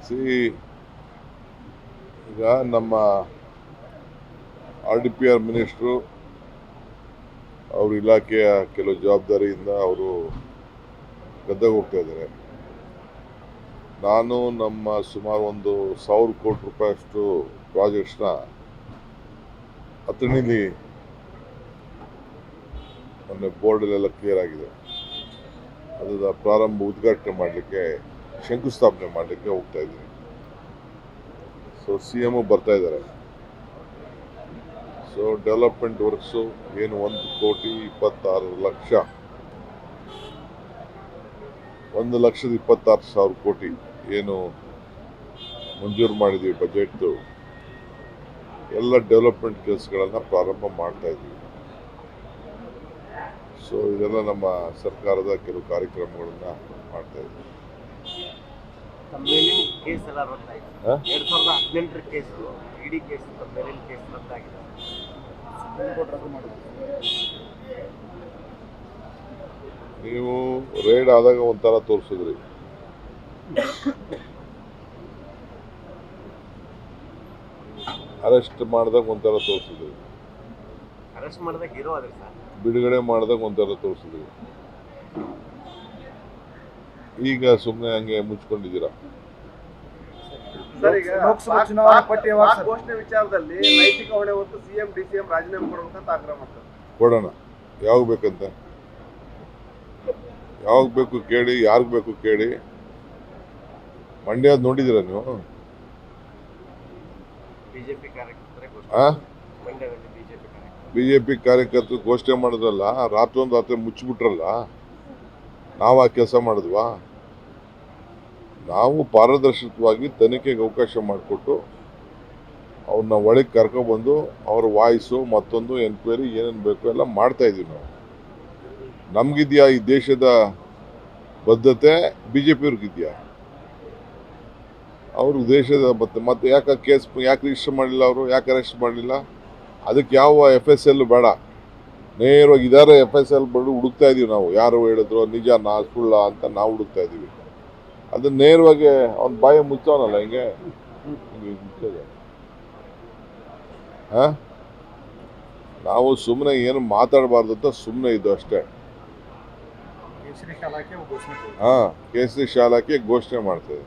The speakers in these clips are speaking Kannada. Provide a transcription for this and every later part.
ಸಿ ಈಗ ನಮ್ಮ RDPR ಮಿನಿಸ್ಟ್ರು ಅವ್ರ ಇಲಾಖೆಯ ಕೆಲವು ಜವಾಬ್ದಾರಿಯಿಂದ ಅವರು ಗದ್ದೆಗೆ ಹೋಗ್ತಾ ಇದ್ದಾರೆ. ನಾನು ನಮ್ಮ ಸುಮಾರು 1,000 ಕೋಟಿ ರೂಪಾಯಿಯಷ್ಟು ಪ್ರಾಜೆಕ್ಟ್ಸ್ನ ಅಥಣಿಲಿ ಮೊನ್ನೆ ಬೋರ್ಡಲ್ಲೆಲ್ಲ ಕ್ಲಿಯರ್ ಆಗಿದೆ. ಅದರ ಪ್ರಾರಂಭ ಉದ್ಘಾಟನೆ ಮಾಡಲಿಕ್ಕೆ, ಶಂಕುಸ್ಥಾಪನೆ ಮಾಡಲಿಕ್ಕೆ ಹೋಗ್ತಾ ಇದ್ದೀನಿ. ಸೊ CM ಬರ್ತಾ ಇದ್ದಾರೆ. ಸೊ ಡೆವಲಪ್ಮೆಂಟ್ ವರ್ಕ್ಸು ಏನು 1,26,00,000 1,26,000 ಕೋಟಿ ಏನು ಮಂಜೂರು ಮಾಡಿದ್ದೀವಿ ಬಜೆಟ್ದು, ಎಲ್ಲ ಡೆವಲಪ್ಮೆಂಟ್ ಕೆಲಸಗಳನ್ನು ಪ್ರಾರಂಭ ಮಾಡ್ತಾ ಇದ್ದೀವಿ. ಸೊ ಇದೆಲ್ಲ ನಮ್ಮ ಸರ್ಕಾರದ ಕೆಲವು ಕಾರ್ಯಕ್ರಮಗಳನ್ನ ಮಾಡ್ತಾ ಇದ್ದೀವಿ. ನೀವು ರೇಡ್ ಆದಾಗ ಒಂಥರ ತೋರಿಸಿದ್ರಿ, ಅರೆಸ್ಟ್ ಮಾಡಿದಾಗ ಒಂಥರ ತೋರಿಸಿದ್ರಿ, ಬಿಡುಗಡೆ ಮಾಡಿದಾಗ ಒಂಥರ ತೋರಿಸಿದ್ರಿ. ಈಗ ಸುಮ್ಮನೆ ಹಂಗೆ ಮುಚ್ಕೊಂಡಿದ್ದೀರಾ. ಘೋಷಣೆ ವಿಚಾರದಲ್ಲಿ ನೈತಿಕ ಹೊಣೆ ಹೊತ್ತು CM DCM ರಾಜೀನಾಮೆ ಕೊಡಬೇಕಂತ ಆಗ್ರಹ ಮಾಡ್ತಾರೆ. ಕೊಡೋಣ. ಯಾವಾಗ ಬೇಕಂತ, ಯಾವಾಗ ಬೇಕು ಕೇಳಿ, ಯಾರಿಗೆ ಬೇಕು ಕೇಳಿ. ಮಂಡ್ಯ ನೋಡಿದ್ದೀರಾ ನೀವು? ಬಿಜೆಪಿ ಕಾರ್ಯಕರ್ತರು ಘೋಷಣೆ ಮಾಡಿದ್ರಲ್ಲ, ರಾತ್ರಿ ಮುಚ್ಚಿಬಿಟ್ರಲ್ಲ. ನಾವು ಆ ಕೆಲಸ ಮಾಡಿದ್ವಾ? ನಾವು ಪಾರದರ್ಶಕವಾಗಿ ತನಿಖೆಗೆ ಅವಕಾಶ ಮಾಡಿಕೊಟ್ಟು ಅವ್ರನ್ನ ಒಳಗೆ ಕರ್ಕೊಬಂದು ಅವ್ರ ವಾಯ್ಸು ಮತ್ತೊಂದು ಎನ್ಕ್ವೈರಿ ಏನೇನು ಬೇಕು ಎಲ್ಲ ಮಾಡ್ತಾ ಇದೀವಿ. ನಾವು ನಮಗಿದೆಯಾ ಈ ದೇಶದ ಬದ್ಧತೆ? BJP-ಅವ್ರಿಗಿದೆಯಾ? ಅವ್ರಿಗೆ ದೇಶದ ಮತ್ತೆ ಯಾಕೆ ಕೇಸ್ ಯಾಕೆ ರಿಜಿಸ್ಟರ್ ಮಾಡಲಿಲ್ಲ, ಅವರು ಯಾಕೆ ಅರೆಸ್ಟ್ ಮಾಡಲಿಲ್ಲ? ಅದಕ್ಕೆ ಯಾವ FSL ಬೇಡ, ನೇರವಾಗಿ ಇದಾರೆ FSL ಬಂದು ಹುಡುಕ್ತಾ ಇದೀವಿ ನಾವು. ಯಾರು ಹೇಳಿದ್ರು ನಿಜ ಸುಳ್ಳ ಅಂತ ನಾವು ಹುಡುಕ್ತಾ ಇದೀವಿ. ಅದನ್ನ ನೇರವಾಗಿ ಅವ್ನ ಬಾಯ ಮುಚ್ಚವನಲ್ಲ ಹಿಂಗೆ ನಾವು ಸುಮ್ಮನೆ ಏನು ಮಾತಾಡಬಾರ್ದು ಅಂತ ಸುಮ್ಮನೆ ಇದು ಅಷ್ಟೇ. ಕೇಸರಿ ಶಾಲಾಕ್ಕೆ ಘೋಷಣೆ ಮಾಡ್ತೇವೆ.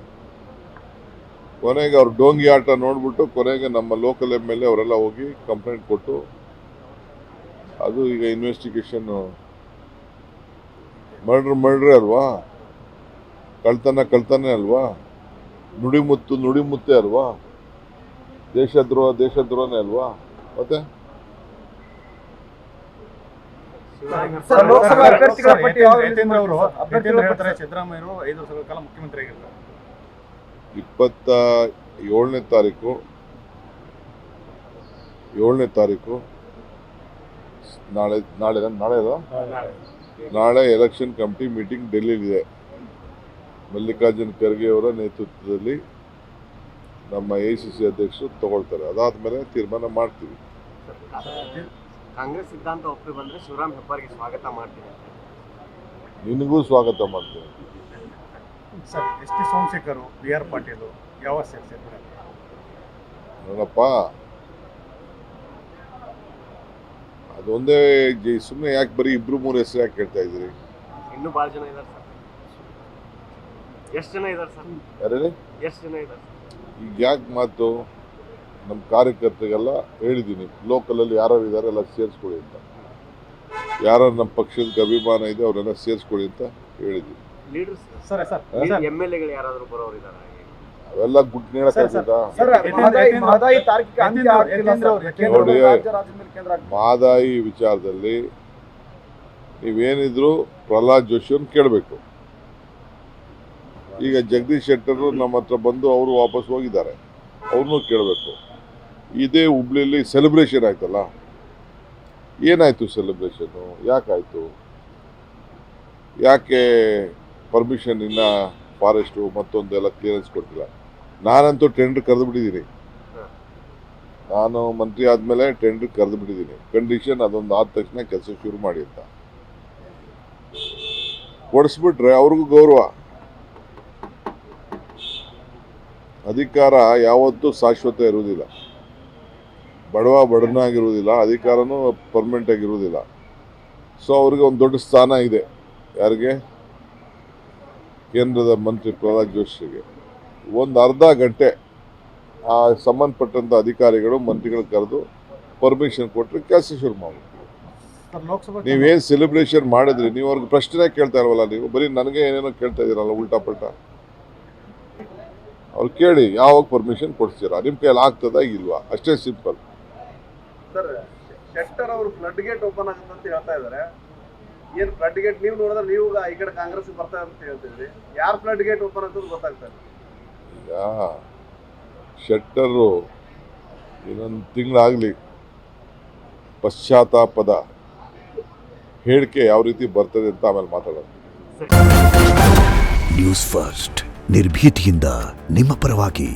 ಕೊನೆಗೆ ಅವ್ರ ಡೋಂಗಿ ಆಟ ನೋಡ್ಬಿಟ್ಟು ಕೊನೆಗೆ ನಮ್ಮ ಲೋಕಲ್ MLA ಅವರೆಲ್ಲ ಹೋಗಿ ಕಂಪ್ಲೇಂಟ್ ಕೊಟ್ಟು, ಅದು ಈಗ ಇನ್ವೆಸ್ಟಿಗೇಷನ್. ಮರ್ಡ್ರೇ ಅಲ್ವಾ? ಕಳ್ತನೇ ಅಲ್ವಾ? ನುಡಿಮುತ್ತೇ ಅಲ್ವಾ? ದೇಶದ್ರೋಹನೇ ಅಲ್ವಾ? ಮತ್ತೆ ಸಿದ್ದರಾಮಯ್ಯ 5 ವರ್ಷಗಳ ಕಾಲ ಮುಖ್ಯಮಂತ್ರಿ ಆಗಿರ್ತಾರೆ. 27ನೇ ತಾರೀಕು ನಾಳೆ ಎಲೆಕ್ಷನ್ ಕಮಿಟಿ ಮೀಟಿಂಗ್ ಡೆಲ್ಲಿಲಿದೆ. ಮಲ್ಲಿಕಾರ್ಜುನ್ ಖರ್ಗೆ ಅವರ ನೇತೃತ್ವದಲ್ಲಿ ನಮ್ಮ AICC ಅಧ್ಯಕ್ಷರು ತಗೊಳ್ತಾರೆ. ಅದಾದ್ಮೇಲೆ ತೀರ್ಮಾನ ಮಾಡ್ತೀವಿ. ಕಾಂಗ್ರೆಸ್ ಸಿದ್ಧಾಂತ ಒಪ್ಪಿ ಬಂದ್ರೆ ಶಿವರಾಮ್ ಹೆಬ್ಬಾರ್ಗೆ ಸ್ವಾಗತ ಮಾಡ್ತೀನಿ. ನಿನಗೂ ಸ್ವಾಗತ ಮಾಡ್ತೀನಿ. Sir, ST Somashekhar, BR Patil ಯಾವ ಸೇರ್ತಾರೆ? ನೋಡಪ್ಪ, ಅದೊಂದೇ ಸುಮ್ಮನೆ ಯಾಕೆ ಬರೀ 2-3 ಹೆಸರು ಯಾಕೆ ಹೇಳ್ತಾ ಇದ್ದೀರಿ? ಇನ್ನೂ ಭಾಳ ಜನ ಇದ್ದಾರೆ ಸರ್. ಎಷ್ಟು ಜನ ಇದ್ದಾರೆ ಸರ್? ಯಾರಲ್ಲಿ? ಎಷ್ಟು ಜನ ಇದ್ದಾರೆ? ಈಗ ಯಾಕೆ ಮಾತು? ನಮ್ಮ ಕಾರ್ಯಕರ್ತರಿಗೆಲ್ಲ ಹೇಳಿದ್ದೀನಿ, ಲೋಕಲಲ್ಲಿ ಯಾರು ಇದ್ದಾರೆ ಎಲ್ಲ ಸೇರಿಸ್ಕೊಳ್ಳಿ ಅಂತ. ಯಾರು ನಮ್ಮ ಪಕ್ಷದ ಅಭಿಮಾನ ಇದೆ ಅವರೆಲ್ಲ ಸೇರಿಸ್ಕೊಳ್ಳಿ ಅಂತ ಹೇಳಿದ್ದೀನಿ. ಲೀಡರ್ಸ್ MLAಗಳು ಯಾರಾದರೂ ಬರೋರಿದ್ದಾರೆ? ಅವೆಲ್ಲ ಗುಡ್ ಹೇಳಕ್ಕಾಗ್ತದ? ನೋಡಿ, ಮಹದಾಯಿ ವಿಚಾರದಲ್ಲಿ ನೀವೇನಿದ್ರು ಪ್ರಹ್ಲಾದ್ ಜೋಶಿಯವ್ರನ್ನ ಕೇಳಬೇಕು. ಈಗ ಜಗದೀಶ್ ಶೆಟ್ಟರು ನಮ್ಮ ಹತ್ರ ಬಂದು ಅವರು ವಾಪಸ್ ಹೋಗಿದ್ದಾರೆ, ಅವ್ರನ್ನೂ ಕೇಳಬೇಕು. ಇದೇ ಹುಬ್ಳಿಲಿ ಸೆಲೆಬ್ರೇಷನ್ ಆಯ್ತಲ್ಲ, ಏನಾಯ್ತು ಸೆಲೆಬ್ರೇಷನ್ನು? ಯಾಕಾಯ್ತು? ಯಾಕೆ ಪರ್ಮಿಷನ್ ಇನ್ನ ಫಾರೆಸ್ಟು ಮತ್ತೊಂದೆಲ್ಲ ಕ್ಲಿಯರೆನ್ಸ್ ಕೊಟ್ಟಿಲ್ಲ? ನಾನಂತೂ ಟೆಂಡರ್ ಕರೆದು ಬಿಟ್ಟಿದ್ದೀನಿ. ನಾನು ಮಂತ್ರಿ ಆದಮೇಲೆ ಟೆಂಡರ್ ಕರೆದು ಬಿಟ್ಟಿದ್ದೀನಿ. ಕಂಡೀಷನ್ ಅದೊಂದು ಆದ ತಕ್ಷಣ ಕೆಲಸ ಶುರು ಮಾಡಿ ಅಂತ ಕೊಡಿಸ್ಬಿಟ್ರೆ ಅವ್ರಿಗೂ ಗೌರವ. ಅಧಿಕಾರ ಯಾವತ್ತೂ ಶಾಶ್ವತ ಇರುವುದಿಲ್ಲ. ಬಡವ ಬಡವನಾಗಿರುವುದಿಲ್ಲ, ಅಧಿಕಾರನೂ ಪರ್ಮನೆಂಟ್ ಆಗಿರುವುದಿಲ್ಲ. ಸೊ ಅವ್ರಿಗೆ ಒಂದು ದೊಡ್ಡ ಸ್ಥಾನ ಇದೆ. ಯಾರಿಗೆ? ಕೇಂದ್ರದ ಮಂತ್ರಿ ಪ್ರಹ್ಲಾದ್ ಜೋಶಿಗೆ. ಒಂದು ಅರ್ಧ ಗಂಟೆ ಆ ಸಂಬಂಧಪಟ್ಟಂಥ ಅಧಿಕಾರಿಗಳು ಮಂತ್ರಿಗಳು ಕರೆದು ಪರ್ಮಿಷನ್ ಕೊಟ್ಟರೆ ಕೆಲಸ ಶುರು ಮಾಡ್ಬೇಕು. ಲೋಕಸಭಾ ನೀವೇನು ಸೆಲೆಬ್ರೇಷನ್ ಮಾಡಿದ್ರಿ, ನೀವು ಅವ್ರಿಗೆ ಪ್ರಶ್ನೆ ಕೇಳ್ತಾ ಇಲ್ವಲ್ಲ, ನೀವು ಬರೀ ನನಗೆ ಏನೇನೋ ಕೇಳ್ತಾ ಇದ್ದೀರಲ್ಲ ಉಲ್ಟಾ ಪಲ್ಟಾ. ಅವ್ರು ಕೇಳಿ ಯಾವಾಗ ಪರ್ಮಿಷನ್ ಕೊಡ್ತೀರಾ, ನಿಮ್ಮ ಕೈಯಲ್ಲಿ ಆಗ್ತದಾ ಇಲ್ವಾ, ಅಷ್ಟೇ ಸಿಂಪಲ್. ಸರ್, ಶೆಟ್ಟರ್ ಅವರು ಫ್ಲಡ್ ಗೇಟ್ ಓಪನ್ ಆಗುತ್ತೆ ಅಂತ ಹೇಳ್ತಾ ಇದ್ದಾರೆ. ಏನ್ ಫ್ಲಡ್ ಗೇಟ್ ನೀವು ನೋಡಿದ್ರೆ ನೀವು ಈ ಕಡೆ ಕಾಂಗ್ರೆಸ್ ಬರ್ತಾ ಅಂತ ಹೇಳ್ತಿದ್ರಿ. ಯಾರು ಫ್ಲಡ್ ಗೇಟ್ ಓಪನ್ ಅಂತ ಗೊತ್ತಾಗ್ತಾ ಇಲ್ಲ. ಈಗ ಶೆಟ್ಟರು ಇನ್ನೊಂದು ತಿಂಗಳಾಗಲಿ ಪಶ್ಚಾತ್ತಾಪದ ಹೇಳಿಕೆ ಯಾವ ರೀತಿ ಬರ್ತದೆ ಅಂತ ಆಮೇಲೆ ಮಾತಾಡೋದು. ನ್ಯೂಸ್ ಫಸ್ಟ್ ನಿರ್ಭೀತಿಯಿಂದ ನಿಮ್ಮ ಪರವಾಗಿ.